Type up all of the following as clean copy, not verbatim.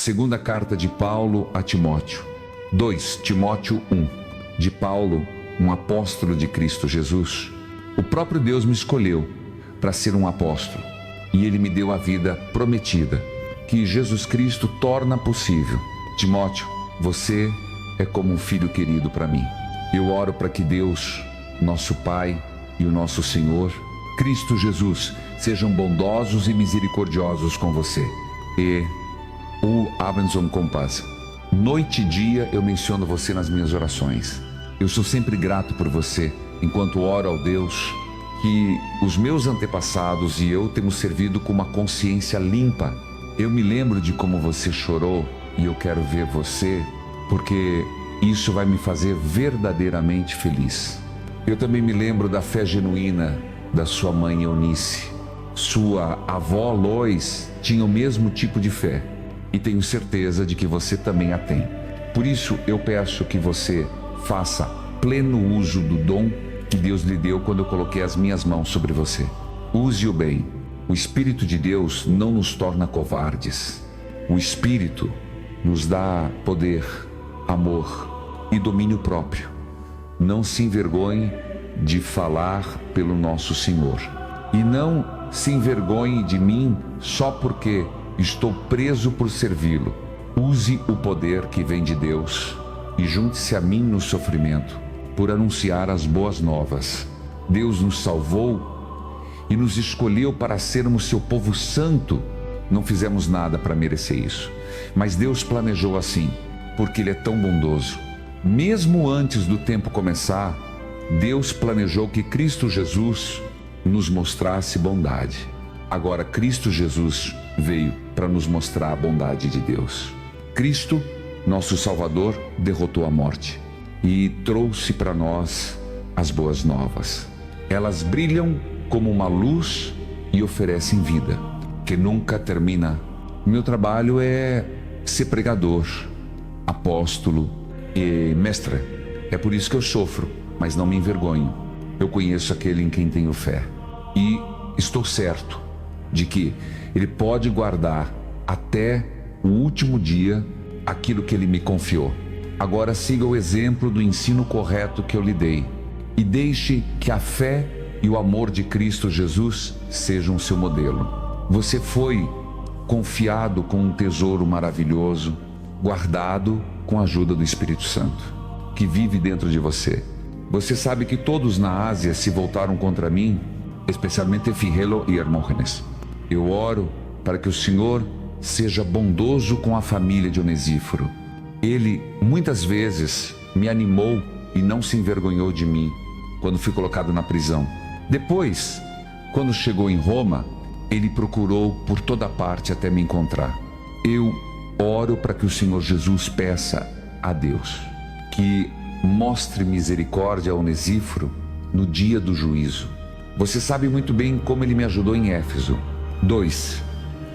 Segunda carta de Paulo a Timóteo. 2 Timóteo 1. De Paulo, um apóstolo de Cristo Jesus. O próprio Deus me escolheu para ser um apóstolo, e Ele me deu a vida prometida, que Jesus Cristo torna possível. Timóteo, você é como um filho querido para mim. Eu oro para que Deus, nosso Pai e o nosso Senhor, Cristo Jesus, sejam bondosos e misericordiosos com você. E o Abençoe com paz. Noite e dia eu menciono você nas minhas orações. Eu sou sempre grato por você, enquanto oro ao Deus que os meus antepassados e eu temos servido com uma consciência limpa. Eu me lembro de como você chorou e eu quero ver você, porque isso vai me fazer verdadeiramente feliz. Eu também me lembro da fé genuína da sua mãe Eunice. Sua avó Lois tinha o mesmo tipo de fé, e tenho certeza de que você também a tem. Por isso eu peço que você faça pleno uso do dom que Deus lhe deu quando eu coloquei as minhas mãos sobre você. Use-o bem. O Espírito de Deus não nos torna covardes. O Espírito nos dá poder, amor e domínio próprio. Não se envergonhe de falar pelo nosso Senhor. E não se envergonhe de mim só porque estou preso por servi-lo. Use o poder que vem de Deus e junte-se a mim no sofrimento, por anunciar as boas novas. Deus nos salvou e nos escolheu para sermos seu povo santo. Não fizemos nada para merecer isso, mas Deus planejou assim, porque Ele é tão bondoso. Mesmo antes do tempo começar, Deus planejou que Cristo Jesus nos mostrasse bondade. Agora Cristo Jesus veio para nos mostrar a bondade de Deus. Cristo, nosso Salvador, derrotou a morte e trouxe para nós as boas novas. Elas brilham como uma luz e oferecem vida, que nunca termina. Meu trabalho é ser pregador, apóstolo e mestre. É por isso que eu sofro, mas não me envergonho. Eu conheço aquele em quem tenho fé e estou certo de que Ele pode guardar até o último dia aquilo que Ele me confiou. Agora siga o exemplo do ensino correto que eu lhe dei e deixe que a fé e o amor de Cristo Jesus sejam o seu modelo. Você foi confiado com um tesouro maravilhoso, guardado com a ajuda do Espírito Santo, que vive dentro de você. Você sabe que todos na Ásia se voltaram contra mim, especialmente Figelo e Hermógenes. Eu oro para que o Senhor seja bondoso com a família de Onesíforo. Ele muitas vezes me animou e não se envergonhou de mim quando fui colocado na prisão. Depois, quando chegou em Roma, ele procurou por toda parte até me encontrar. Eu oro para que o Senhor Jesus peça a Deus que mostre misericórdia a Onesíforo no dia do juízo. Você sabe muito bem como ele me ajudou em Éfeso. 2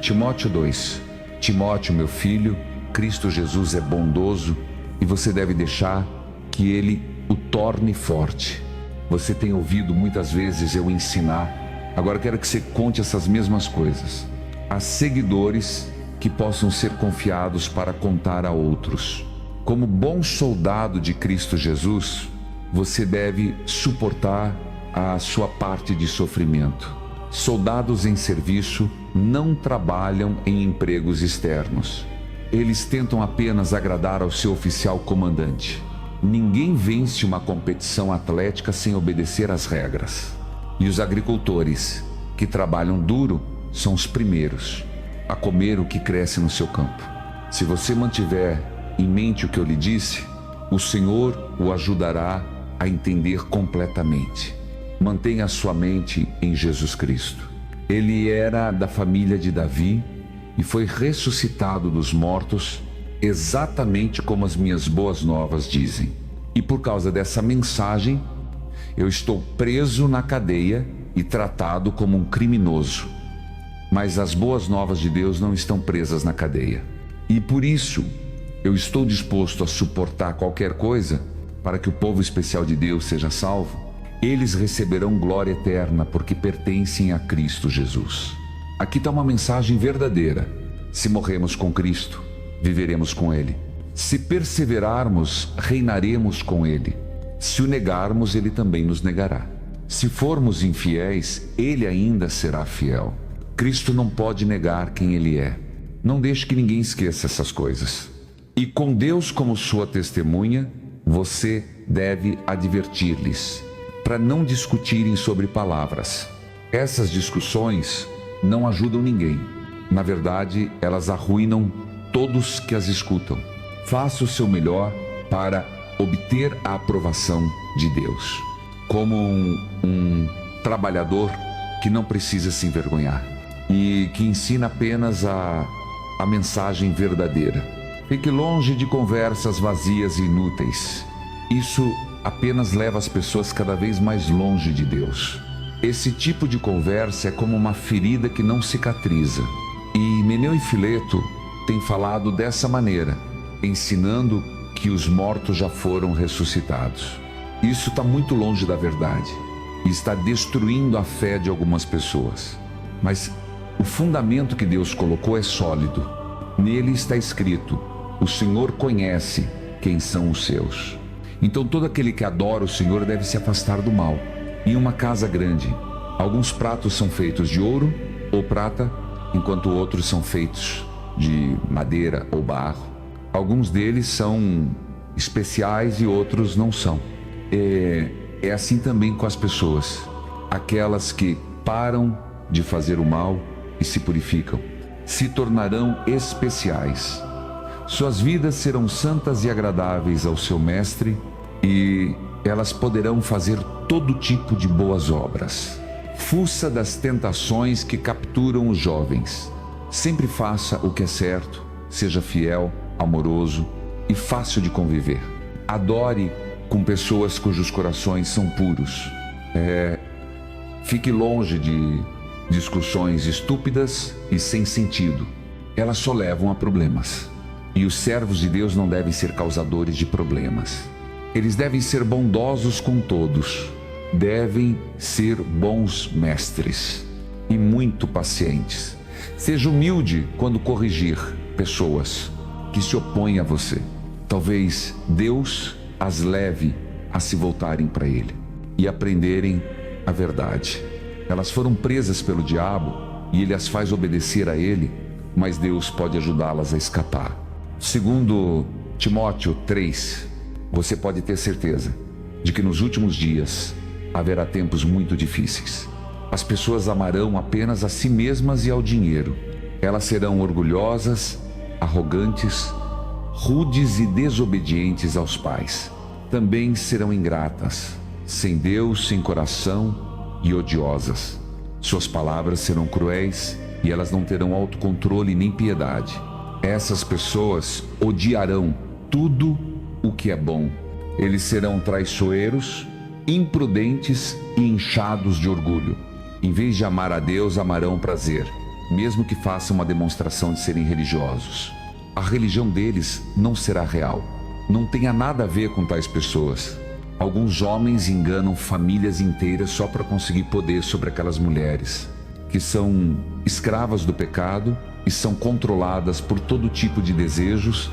Timóteo 2. Timóteo, meu filho, Cristo Jesus é bondoso e você deve deixar que Ele o torne forte. Você tem ouvido muitas vezes eu ensinar. Agora quero que você conte essas mesmas coisas a seguidores que possam ser confiados para contar a outros. Como bom soldado de Cristo Jesus, você deve suportar a sua parte de sofrimento. Soldados em serviço não trabalham em empregos externos. Eles tentam apenas agradar ao seu oficial comandante. Ninguém vence uma competição atlética sem obedecer às regras. E os agricultores, que trabalham duro, são os primeiros a comer o que cresce no seu campo. Se você mantiver em mente o que eu lhe disse, o Senhor o ajudará a entender completamente. Mantenha sua mente em Jesus Cristo. Ele era da família de Davi e foi ressuscitado dos mortos, exatamente como as minhas boas novas dizem. E por causa dessa mensagem, eu estou preso na cadeia e tratado como um criminoso. Mas as boas novas de Deus não estão presas na cadeia. E por isso, eu estou disposto a suportar qualquer coisa para que o povo especial de Deus seja salvo. Eles receberão glória eterna porque pertencem a Cristo Jesus. Aqui está uma mensagem verdadeira. Se morremos com Cristo, viveremos com Ele. Se perseverarmos, reinaremos com Ele. Se o negarmos, Ele também nos negará. Se formos infiéis, Ele ainda será fiel. Cristo não pode negar quem Ele é. Não deixe que ninguém esqueça essas coisas. E com Deus como sua testemunha, você deve advertir-lhes, para não discutirem sobre palavras. Essas discussões não ajudam ninguém. Na verdade, elas arruinam todos que as escutam. Faça o seu melhor para obter a aprovação de Deus, como um trabalhador que não precisa se envergonhar e que ensina apenas a mensagem verdadeira. Fique longe de conversas vazias e inúteis. Isso apenas leva as pessoas cada vez mais longe de Deus. Esse tipo de conversa é como uma ferida que não cicatriza. E Himeneu e Fileto têm falado dessa maneira, ensinando que os mortos já foram ressuscitados. Isso está muito longe da verdade e está destruindo a fé de algumas pessoas. Mas o fundamento que Deus colocou é sólido. Nele está escrito: o Senhor conhece quem são os seus. Então todo aquele que adora o Senhor deve se afastar do mal. Em uma casa grande, alguns pratos são feitos de ouro ou prata, enquanto outros são feitos de madeira ou barro. Alguns deles são especiais e outros não são. É assim também com as pessoas. Aquelas que param de fazer o mal e se purificam, se tornarão especiais. Suas vidas serão santas e agradáveis ao seu Mestre, e elas poderão fazer todo tipo de boas obras. Fuça das tentações que capturam os jovens. Sempre faça o que é certo, seja fiel, amoroso e fácil de conviver. Adore com pessoas cujos corações são puros. Fique longe de discussões estúpidas e sem sentido. Elas só levam a problemas. E os servos de Deus não devem ser causadores de problemas. Eles devem ser bondosos com todos. Devem ser bons mestres e muito pacientes. Seja humilde quando corrigir pessoas que se opõem a você. Talvez Deus as leve a se voltarem para Ele e aprenderem a verdade. Elas foram presas pelo diabo e ele as faz obedecer a ele, mas Deus pode ajudá-las a escapar. Segundo Timóteo 3, você pode ter certeza de que nos últimos dias haverá tempos muito difíceis. As pessoas amarão apenas a si mesmas e ao dinheiro. Elas serão orgulhosas, arrogantes, rudes e desobedientes aos pais. Também serão ingratas, sem Deus, sem coração e odiosas. Suas palavras serão cruéis e elas não terão autocontrole nem piedade. Essas pessoas odiarão tudo o que é bom. Eles serão traiçoeiros, imprudentes e inchados de orgulho. Em vez de amar a Deus, amarão prazer, mesmo que façam uma demonstração de serem religiosos. A religião deles não será real. Não tenha nada a ver com tais pessoas. Alguns homens enganam famílias inteiras só para conseguir poder sobre aquelas mulheres, que são escravas do pecado e são controladas por todo tipo de desejos.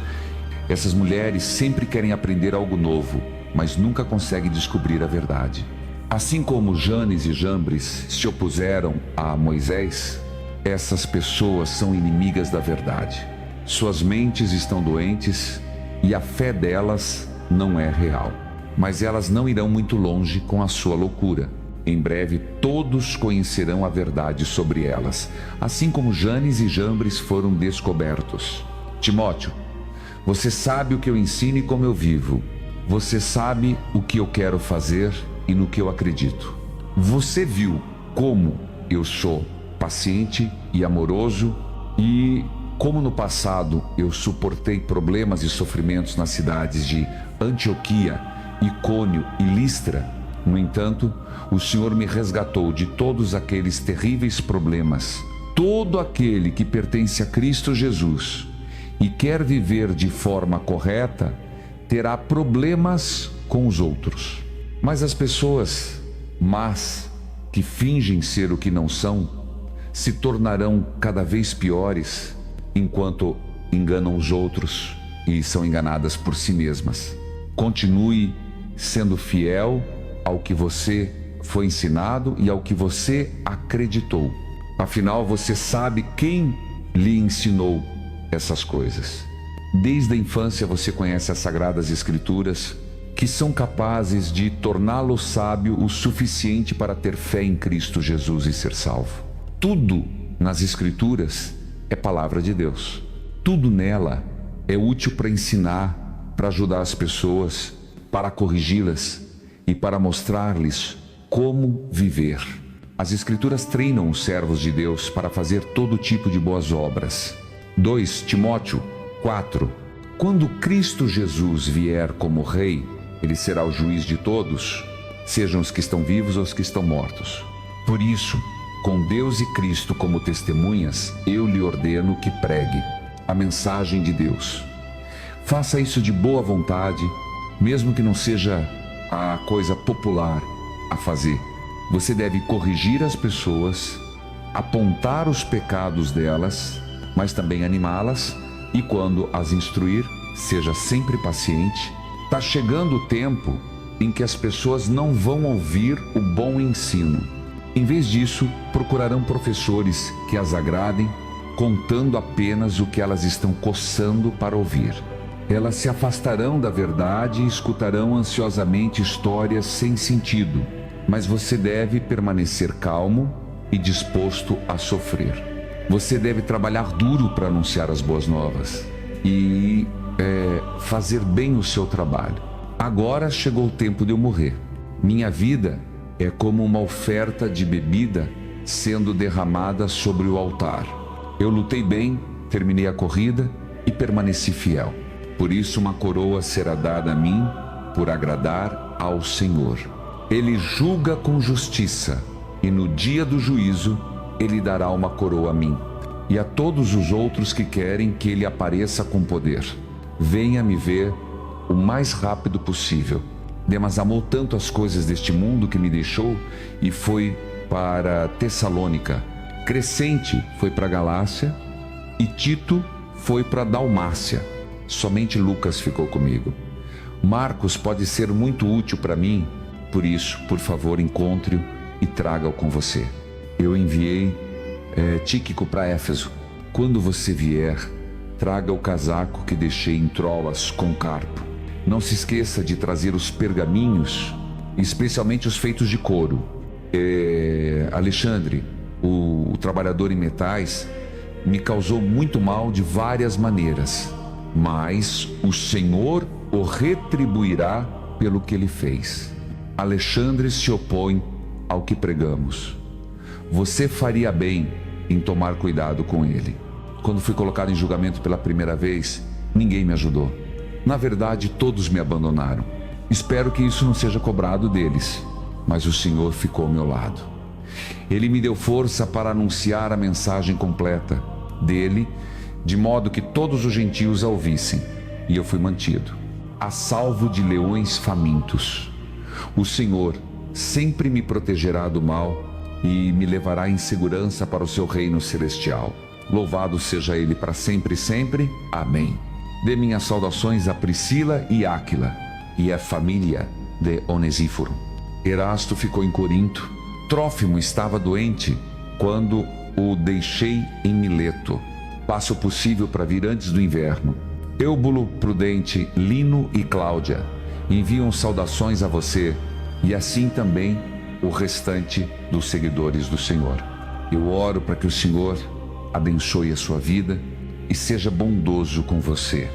Essas mulheres sempre querem aprender algo novo, mas nunca conseguem descobrir a verdade. Assim como Janes e Jambres se opuseram a Moisés, essas pessoas são inimigas da verdade. Suas mentes estão doentes e a fé delas não é real. Mas elas não irão muito longe com a sua loucura. Em breve todos conhecerão a verdade sobre elas, assim como Janes e Jambres foram descobertos. Timóteo, você sabe o que eu ensino e como eu vivo. Você sabe o que eu quero fazer e no que eu acredito. Você viu como eu sou paciente e amoroso e como no passado eu suportei problemas e sofrimentos nas cidades de Antioquia, Icônio e Listra. No entanto, o Senhor me resgatou de todos aqueles terríveis problemas. Todo aquele que pertence a Cristo Jesus e quer viver de forma correta, terá problemas com os outros. Mas as pessoas más, que fingem ser o que não são, se tornarão cada vez piores, enquanto enganam os outros e são enganadas por si mesmas. Continue sendo fiel ao que você foi ensinado e ao que você acreditou. Afinal, você sabe quem lhe ensinou essas coisas. Desde a infância você conhece as Sagradas Escrituras, que são capazes de torná-lo sábio o suficiente para ter fé em Cristo Jesus e ser salvo. Tudo nas Escrituras é palavra de Deus. Tudo nela é útil para ensinar, para ajudar as pessoas, para corrigi-las e para mostrar-lhes como viver. As Escrituras treinam os servos de Deus para fazer todo tipo de boas obras. 2 Timóteo 4. Quando Cristo Jesus vier como Rei, Ele será o juiz de todos, sejam os que estão vivos ou os que estão mortos. Por isso, com Deus e Cristo como testemunhas, eu lhe ordeno que pregue a mensagem de Deus. Faça isso de boa vontade, mesmo que não seja a coisa popular a fazer. Você deve corrigir as pessoas, apontar os pecados delas, mas também animá-las, e quando as instruir, seja sempre paciente. Está chegando o tempo em que as pessoas não vão ouvir o bom ensino. Em vez disso, procurarão professores que as agradem, contando apenas o que elas estão coçando para ouvir. Elas se afastarão da verdade e escutarão ansiosamente histórias sem sentido, mas você deve permanecer calmo e disposto a sofrer. Você deve trabalhar duro para anunciar as boas novas e fazer bem o seu trabalho. Agora chegou o tempo de eu morrer. Minha vida é como uma oferta de bebida sendo derramada sobre o altar. Eu lutei bem, terminei a corrida e permaneci fiel. Por isso uma coroa será dada a mim por agradar ao Senhor. Ele julga com justiça e no dia do juízo Ele dará uma coroa a mim e a todos os outros que querem que Ele apareça com poder. Venha me ver o mais rápido possível. Demas amou tanto as coisas deste mundo que me deixou e foi para Tessalônica. Crescente foi para Galácia e Tito foi para Dalmácia. Somente Lucas ficou comigo. Marcos pode ser muito útil para mim, por isso, por favor, encontre-o e traga-o com você. Eu enviei Tíquico para Éfeso. Quando você vier, traga o casaco que deixei em Troas com Carpo. Não se esqueça de trazer os pergaminhos, especialmente os feitos de couro. Alexandre, o trabalhador em metais, me causou muito mal de várias maneiras, mas o Senhor o retribuirá pelo que ele fez. Alexandre se opõe ao que pregamos. Você faria bem em tomar cuidado com ele. Quando fui colocado em julgamento pela primeira vez, ninguém me ajudou. Na verdade, todos me abandonaram. Espero que isso não seja cobrado deles, mas o Senhor ficou ao meu lado. Ele me deu força para anunciar a mensagem completa dele, de modo que todos os gentios a ouvissem, e eu fui mantido, a salvo de leões famintos. O Senhor sempre me protegerá do mal e me levará em segurança para o seu reino celestial. Louvado seja ele para sempre e sempre. Amém. Dê minhas saudações a Priscila e Áquila e a família de Onesíforo. Erasto ficou em Corinto. Trófimo estava doente quando o deixei em Mileto. Faça o possível para vir antes do inverno. Eúbulo, Prudente, Lino e Cláudia enviam saudações a você e assim também o restante dos seguidores do Senhor. Eu oro para que o Senhor abençoe a sua vida e seja bondoso com você.